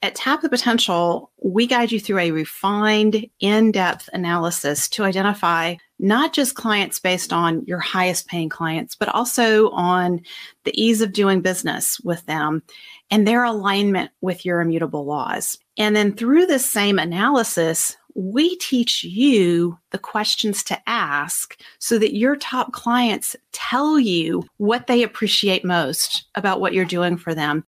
At Tap the Potential, we guide you through a refined, in-depth analysis to identify not just clients based on your highest paying clients, but also on the ease of doing business with them and their alignment with your immutable laws. And then through this same analysis, we teach you the questions to ask so that your top clients tell you what they appreciate most about what you're doing for them.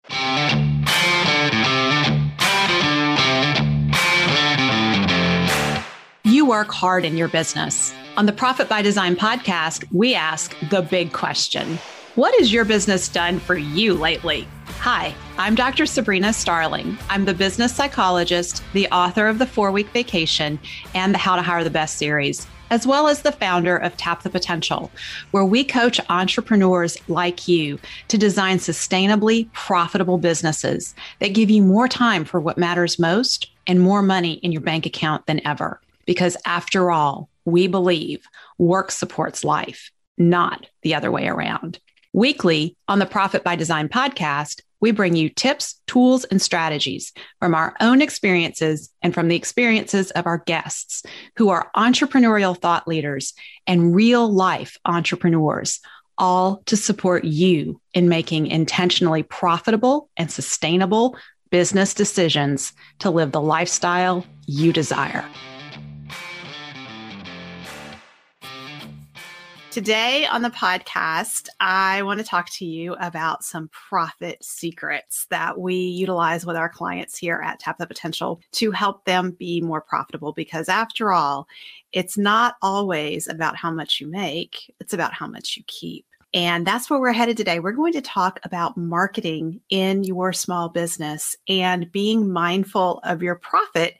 You work hard in your business. On the Profit by Design podcast, we ask the big question. What has your business done for you lately? Hi, I'm Dr. Sabrina Starling. I'm the business psychologist, the author of the 4-Week Vacation and the How to Hire the Best series, as well as the founder of Tap the Potential, where we coach entrepreneurs like you to design sustainably profitable businesses that give you more time for what matters most and more money in your bank account than ever. Because after all, we believe work supports life, not the other way around. Weekly on the Profit by Design podcast, we bring you tips, tools, and strategies from our own experiences and from the experiences of our guests who are entrepreneurial thought leaders and real life entrepreneurs, all to support you in making intentionally profitable and sustainable business decisions to live the lifestyle you desire. Today on the podcast, I want to talk to you about some profit secrets that we utilize with our clients here at Tap the Potential to help them be more profitable. Because after all, it's not always about how much you make, it's about how much you keep. And that's where we're headed today. We're going to talk about marketing in your small business and being mindful of your profit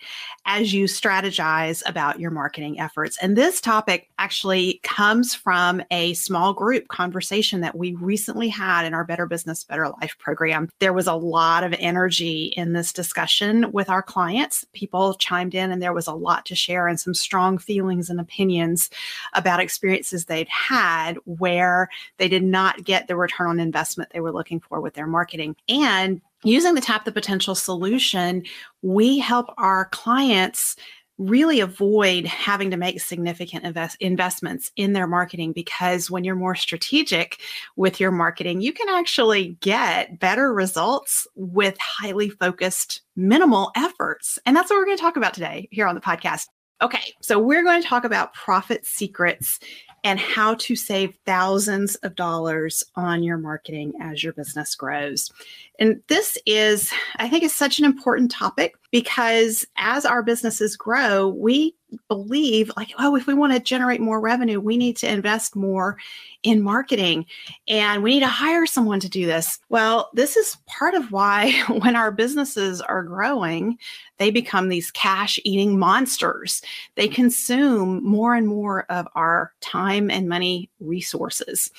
as you strategize about your marketing efforts. And this topic actually comes from a small group conversation that we recently had in our Better Business, Better Life program. There was a lot of energy in this discussion with our clients. People chimed in and there was a lot to share and some strong feelings and opinions about experiences they'd had where they did not get the return on investment they were looking for with their marketing. And using the Tap the Potential solution, we help our clients really avoid having to make significant investments in their marketing, because when you're more strategic with your marketing, you can actually get better results with highly focused, minimal efforts. And that's what we're going to talk about today here on the podcast. Okay, so we're going to talk about profit secrets and how to save thousands of dollars on your marketing as your business grows. And this is, I think, is such an important topic because as our businesses grow, we believe like, oh, if we want to generate more revenue, we need to invest more in marketing and we need to hire someone to do this. Well, this is part of why when our businesses are growing, they become these cash-eating monsters. They consume more and more of our time and money resources.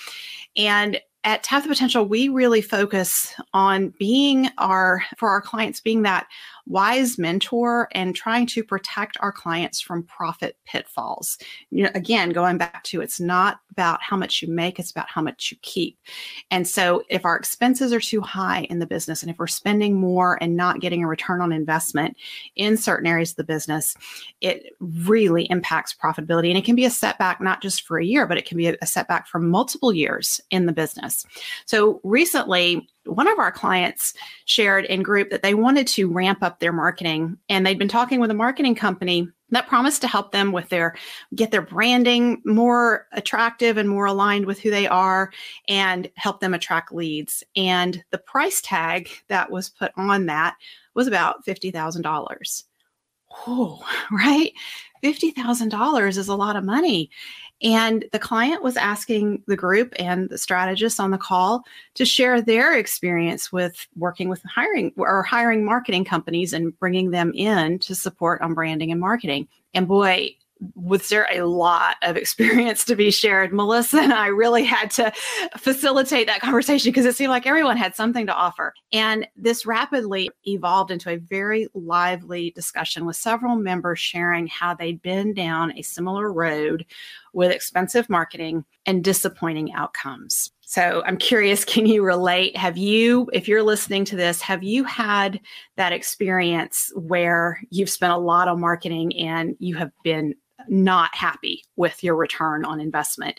And at Tap the Potential, we really focus on for our clients, being that wise mentor and trying to protect our clients from profit pitfalls. You know, again, going back to, it's not about how much you make, it's about how much you keep. And so if our expenses are too high in the business, and if we're spending more and not getting a return on investment in certain areas of the business, it really impacts profitability. And it can be a setback, not just for a year, but it can be a setback for multiple years in the business. So recently, one of our clients shared in group that they wanted to ramp up their marketing, and they'd been talking with a marketing company that promised to help them with get their branding more attractive and more aligned with who they are and help them attract leads. And the price tag that was put on that was about $50,000. Oh, right? $50,000 is a lot of money. And the client was asking the group and the strategists on the call to share their experience with working with hiring marketing companies and bringing them in to support on branding and marketing. And boy, was there a lot of experience to be shared. Melissa and I really had to facilitate that conversation because it seemed like everyone had something to offer. And this rapidly evolved into a very lively discussion with several members sharing how they'd been down a similar road with expensive marketing and disappointing outcomes. So I'm curious, can you relate? If you're listening to this, have you had that experience where you've spent a lot on marketing and you have been not happy with your return on investment?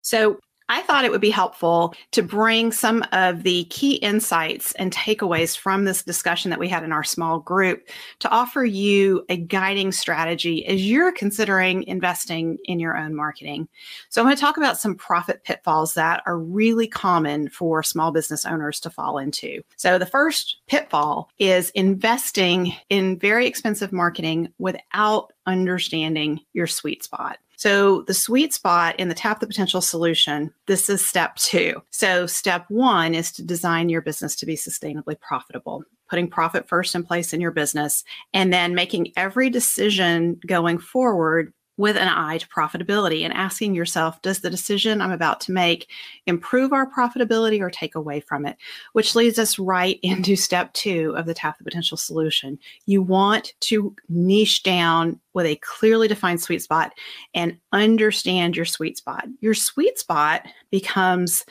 So I thought it would be helpful to bring some of the key insights and takeaways from this discussion that we had in our small group to offer you a guiding strategy as you're considering investing in your own marketing. So I'm going to talk about some profit pitfalls that are really common for small business owners to fall into. So the first pitfall is investing in very expensive marketing without understanding your sweet spot. So the sweet spot in the Tap the Potential solution, this is step 2. So step 1 is to design your business to be sustainably profitable, putting profit first in place in your business, and then making every decision going forward with an eye to profitability and asking yourself, does the decision I'm about to make improve our profitability or take away from it? Which leads us right into step 2 of the Tap the Potential solution. You want to niche down with a clearly defined sweet spot and understand your sweet spot. Your sweet spot becomes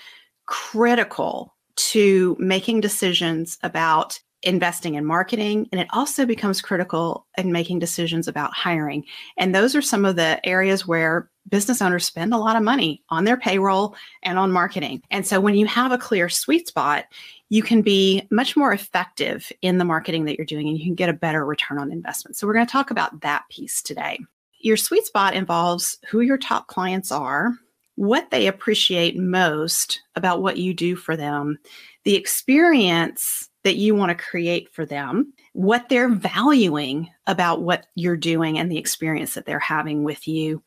critical to making decisions about investing in marketing, and it also becomes critical in making decisions about hiring. And those are some of the areas where business owners spend a lot of money on their payroll and on marketing. And so when you have a clear sweet spot, you can be much more effective in the marketing that you're doing, and you can get a better return on investment. So we're going to talk about that piece today. Your sweet spot involves who your top clients are, what they appreciate most about what you do for them, the experience that you want to create for them, what they're valuing about what you're doing and the experience that they're having with you,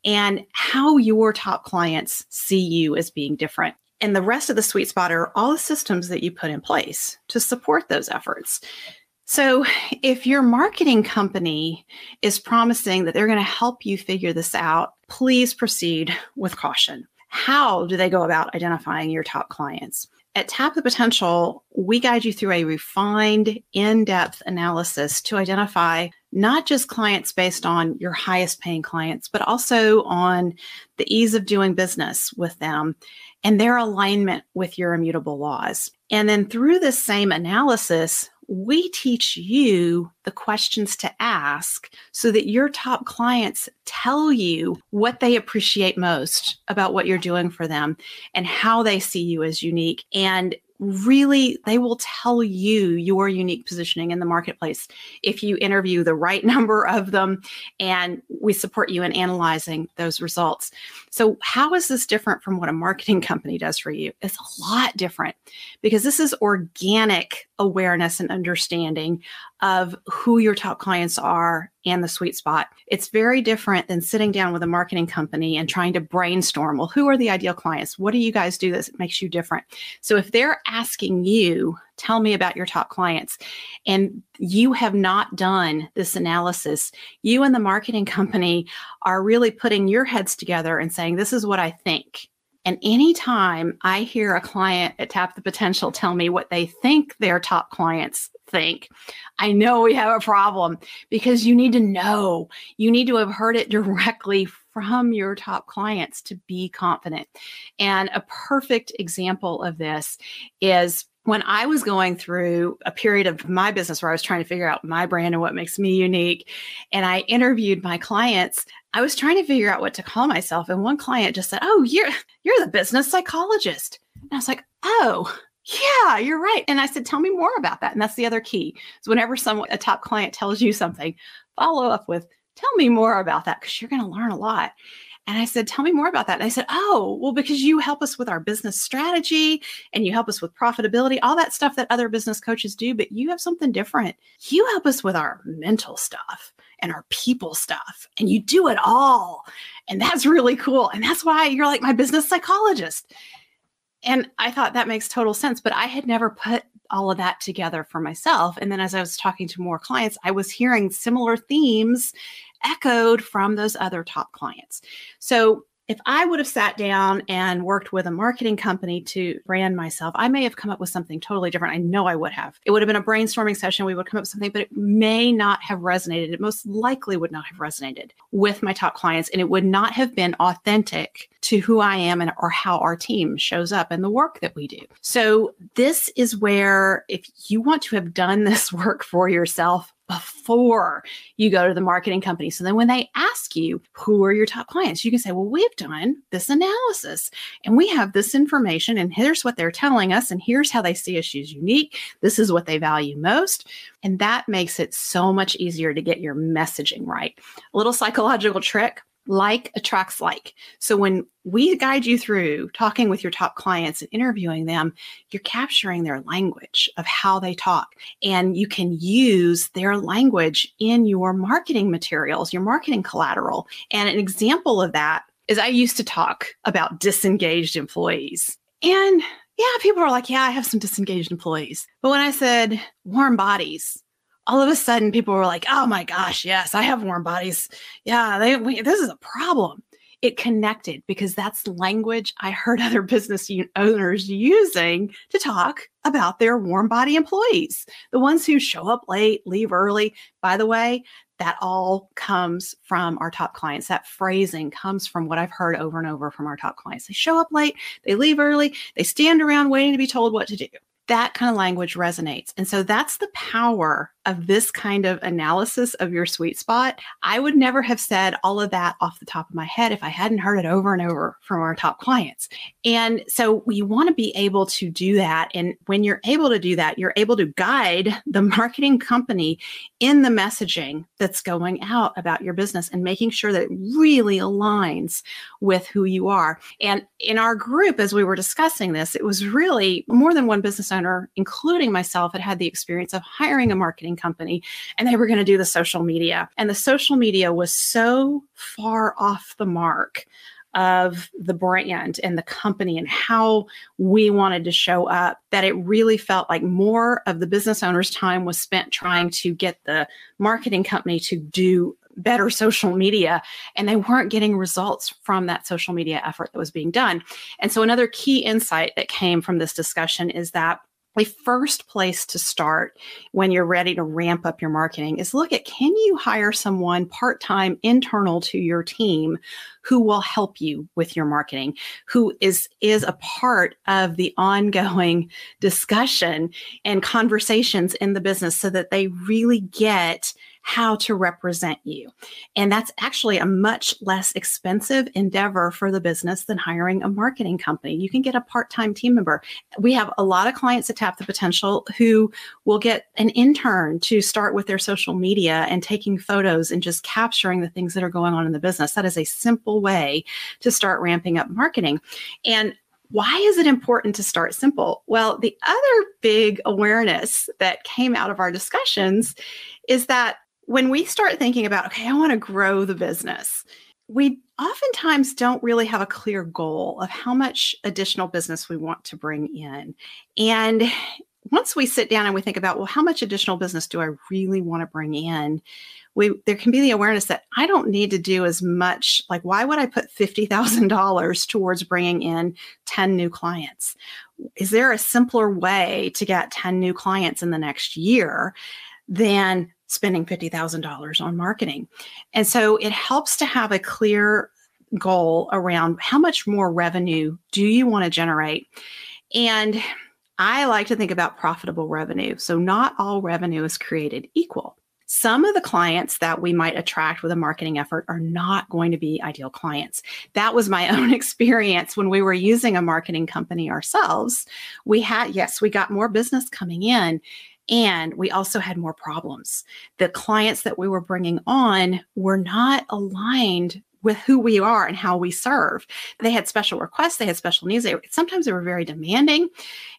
and how your top clients see you as being different. And the rest of the sweet spot are all the systems that you put in place to support those efforts. So if your marketing company is promising that they're going to help you figure this out, please proceed with caution. How do they go about identifying your top clients? At Tap the Potential, we guide you through a refined, in-depth analysis to identify not just clients based on your highest paying clients, but also on the ease of doing business with them and their alignment with your immutable laws. And then through this same analysis, we teach you the questions to ask so that your top clients tell you what they appreciate most about what you're doing for them and how they see you as unique. And really, they will tell you your unique positioning in the marketplace if you interview the right number of them, and we support you in analyzing those results. So how is this different from what a marketing company does for you? It's a lot different because this is organic awareness and understanding of who your top clients are and the sweet spot. It's very different than sitting down with a marketing company and trying to brainstorm, well, who are the ideal clients? What do you guys do that makes you different? So if they're asking you, tell me about your top clients, and you have not done this analysis, you and the marketing company are really putting your heads together and saying, this is what I think. And anytime I hear a client at Tap the Potential tell me what they think their top clients think, I know we have a problem, because you need to know. You need to have heard it directly from your top clients to be confident. And a perfect example of this is when I was going through a period of my business where I was trying to figure out my brand and what makes me unique, and I interviewed my clients, I was trying to figure out what to call myself. And one client just said, "Oh, you're the business psychologist." And I was like, "Oh, yeah, you're right." And I said, "Tell me more about that." And that's the other key. So whenever a top client tells you something, follow up with, "Tell me more about that," because you're going to learn a lot. And I said, "Tell me more about that." And I said, "Oh, well, because you help us with our business strategy and you help us with profitability, all that stuff that other business coaches do, but you have something different. You help us with our mental stuff and our people stuff, and you do it all. And that's really cool. And that's why you're like my business psychologist." And I thought that makes total sense, but I had never put all of that together for myself. And then as I was talking to more clients, I was hearing similar themes echoed from those other top clients. So if I would have sat down and worked with a marketing company to brand myself, I may have come up with something totally different. I know I would have. It would have been a brainstorming session. We would come up with something, but it may not have resonated. It most likely would not have resonated with my top clients, and it would not have been authentic to who I am and or how our team shows up and the work that we do. So this is where, if you want to have done this work for yourself before you go to the marketing company. So then when they ask you, who are your top clients? You can say, well, we've done this analysis and we have this information and here's what they're telling us. And here's how they see us as unique. This is what they value most. And that makes it so much easier to get your messaging right. A little psychological trick. Like attracts like. So when we guide you through talking with your top clients and interviewing them, you're capturing their language of how they talk. And you can use their language in your marketing materials, your marketing collateral. And an example of that is I used to talk about disengaged employees. And yeah, people are like, yeah, I have some disengaged employees. But when I said warm bodies, all of a sudden people were like, oh my gosh, yes, I have warm bodies. Yeah, this is a problem. It connected because that's language I heard other business owners using to talk about their warm body employees, the ones who show up late, leave early. By the way, that all comes from our top clients. That phrasing comes from what I've heard over and over from our top clients. They show up late, they leave early, they stand around waiting to be told what to do. That kind of language resonates. And so that's the power of this kind of analysis of your sweet spot. I would never have said all of that off the top of my head if I hadn't heard it over and over from our top clients. And so we want to be able to do that. And when you're able to do that, you're able to guide the marketing company in the messaging that's going out about your business and making sure that it really aligns with who you are. And in our group, as we were discussing this, it was really more than one business owner, including myself, had the experience of hiring a marketing company, and they were going to do the social media. And the social media was so far off the mark of the brand and the company and how we wanted to show up that it really felt like more of the business owner's time was spent trying to get the marketing company to do better social media, and they weren't getting results from that social media effort that was being done. And so another key insight that came from this discussion is that the first place to start when you're ready to ramp up your marketing is look at, can you hire someone part-time internal to your team who will help you with your marketing, who is a part of the ongoing discussion and conversations in the business so that they really get how to represent you. And that's actually a much less expensive endeavor for the business than hiring a marketing company. You can get a part-time team member. We have a lot of clients at Tap the Potential who will get an intern to start with their social media and taking photos and just capturing the things that are going on in the business. That is a simple way to start ramping up marketing. And why is it important to start simple? Well, the other big awareness that came out of our discussions is that when we start thinking about, okay, I want to grow the business, we oftentimes don't really have a clear goal of how much additional business we want to bring in. And once we sit down and we think about, well, how much additional business do I really want to bring in? There can be the awareness that I don't need to do as much. Like, why would I put $50,000 towards bringing in 10 new clients? Is there a simpler way to get 10 new clients in the next year than spending $50,000 on marketing? And so it helps to have a clear goal around how much more revenue do you want to generate? And I like to think about profitable revenue. So not all revenue is created equal. Some of the clients that we might attract with a marketing effort are not going to be ideal clients. That was my own experience when we were using a marketing company ourselves. We got more business coming in, and we also had more problems. The clients that we were bringing on were not aligned with who we are and how we serve. They had special requests, they had special needs. Sometimes they were very demanding,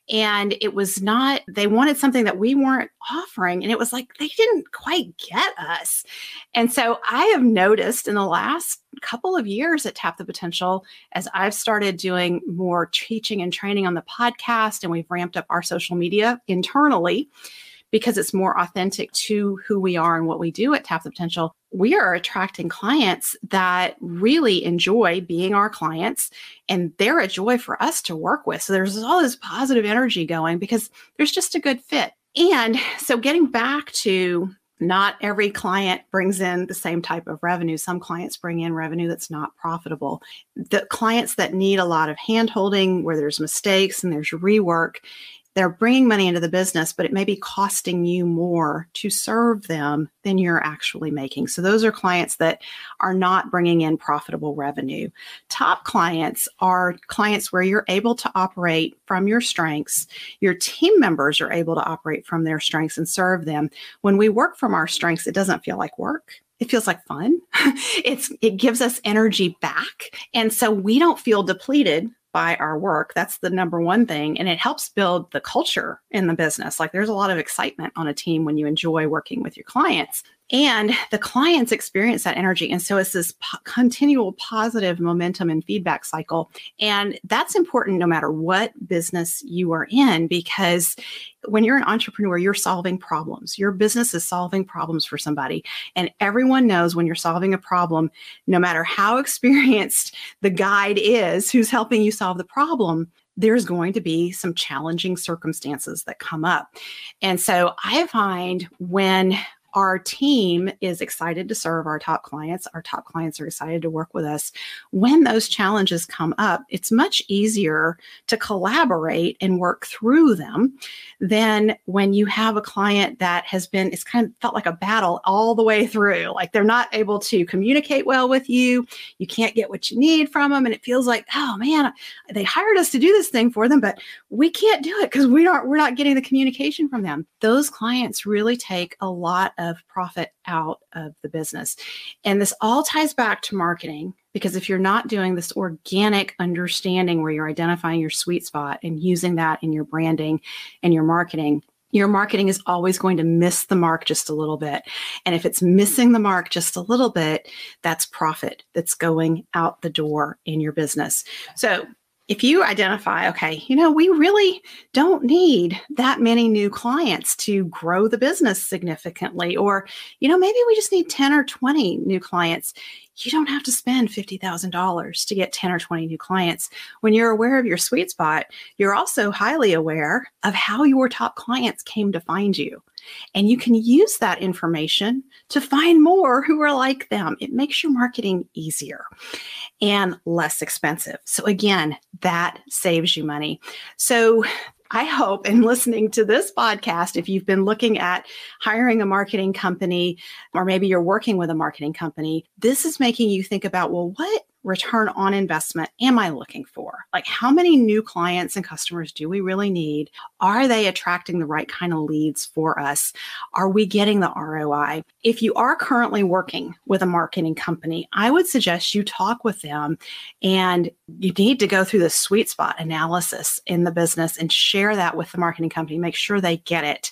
and they wanted something that we weren't offering. And it was like, they didn't quite get us. And so I have noticed in the last couple of years at Tap the Potential, as I've started doing more teaching and training on the podcast, and we've ramped up our social media internally, because it's more authentic to who we are and what we do at Tap the Potential, we are attracting clients that really enjoy being our clients, and they're a joy for us to work with. So there's all this positive energy going because there's just a good fit. And so getting back to, not every client brings in the same type of revenue. Some clients bring in revenue that's not profitable. The clients that need a lot of hand-holding, where there's mistakes and there's rework, they're bringing money into the business, but it may be costing you more to serve them than you're actually making. So those are clients that are not bringing in profitable revenue. Top clients are clients where you're able to operate from your strengths. Your team members are able to operate from their strengths and serve them. When we work from our strengths, it doesn't feel like work. It feels like fun. It gives us energy back. And so we don't feel depleted by our work. That's the number one thing. And it helps build the culture in the business. Like, there's a lot of excitement on a team when you enjoy working with your clients. And the clients experience that energy. And so it's this continual positive momentum and feedback cycle. And that's important no matter what business you are in, because when you're an entrepreneur, you're solving problems. Your business is solving problems for somebody. And everyone knows when you're solving a problem, no matter how experienced the guide is who's helping you solve the problem, there's going to be some challenging circumstances that come up. And so I find when our team is excited to serve our top clients are excited to work with us. When those challenges come up, it's much easier to collaborate and work through them than when you have a client that it's kind of felt like a battle all the way through. Like, they're not able to communicate well with you. You can't get what you need from them. And it feels like, oh man, they hired us to do this thing for them, but we can't do it because we're not getting the communication from them. Those clients really take a lot of profit out of the business. And this all ties back to marketing, because if you're not doing this organic understanding where you're identifying your sweet spot and using that in your branding and your marketing is always going to miss the mark just a little bit. And if it's missing the mark just a little bit, that's profit that's going out the door in your business. So if you identify, okay, we really don't need that many new clients to grow the business significantly, or, maybe we just need 10 or 20 new clients. You don't have to spend $50,000 to get 10 or 20 new clients. When you're aware of your sweet spot, you're also highly aware of how your top clients came to find you. And you can use that information to find more who are like them. It makes your marketing easier and less expensive. So again, that saves you money. So I hope in listening to this podcast, if you've been looking at hiring a marketing company, or maybe you're working with a marketing company, this is making you think about, well, what return on investment am I looking for? Like, how many new clients and customers do we really need? Are they attracting the right kind of leads for us? Are we getting the ROI? If you are currently working with a marketing company, I would suggest you talk with them, and you need to go through the sweet spot analysis in the business and share that with the marketing company. Make sure they get it.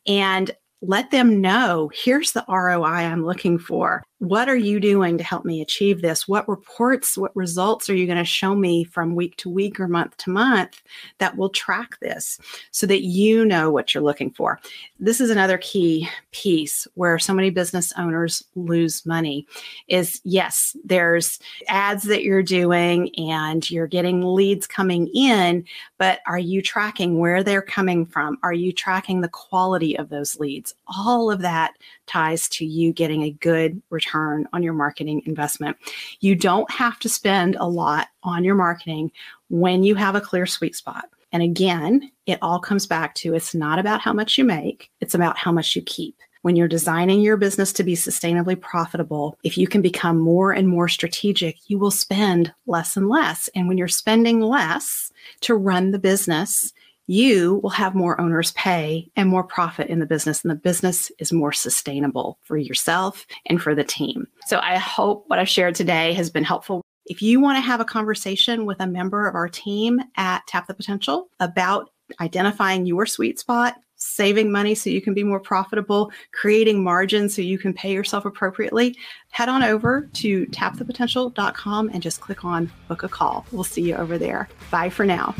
And let them know, here's the ROI I'm looking for. What are you doing to help me achieve this? What reports, what results are you going to show me from week to week or month to month that will track this so that you know what you're looking for? This is another key piece where so many business owners lose money is, yes, there's ads that you're doing and you're getting leads coming in, but are you tracking where they're coming from? Are you tracking the quality of those leads? All of that ties to you getting a good return on your marketing investment. You don't have to spend a lot on your marketing when you have a clear sweet spot. And again, it all comes back to, it's not about how much you make, it's about how much you keep. When you're designing your business to be sustainably profitable, if you can become more and more strategic, you will spend less and less. And when you're spending less to run the business, you will have more owners pay and more profit in the business, and the business is more sustainable for yourself and for the team. So I hope what I've shared today has been helpful. If you want to have a conversation with a member of our team at Tap the Potential about identifying your sweet spot, saving money so you can be more profitable, creating margins so you can pay yourself appropriately, head on over to tapthepotential.com and just click on book a call. We'll see you over there. Bye for now.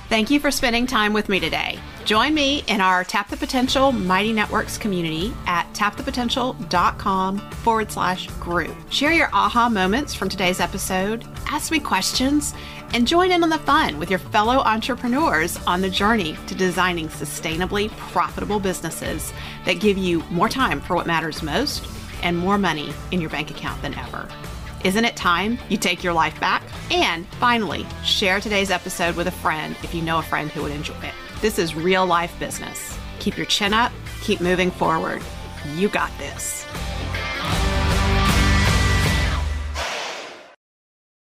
Thank you for spending time with me today. Join me in our Tap the Potential Mighty Networks community at tapthepotential.com/group. Share your aha moments from today's episode, ask me questions, and join in on the fun with your fellow entrepreneurs on the journey to designing sustainably profitable businesses that give you more time for what matters most and more money in your bank account than ever. Isn't it time you take your life back? And finally, share today's episode with a friend if you know a friend who would enjoy it. This is real life business. Keep your chin up, keep moving forward. You got this.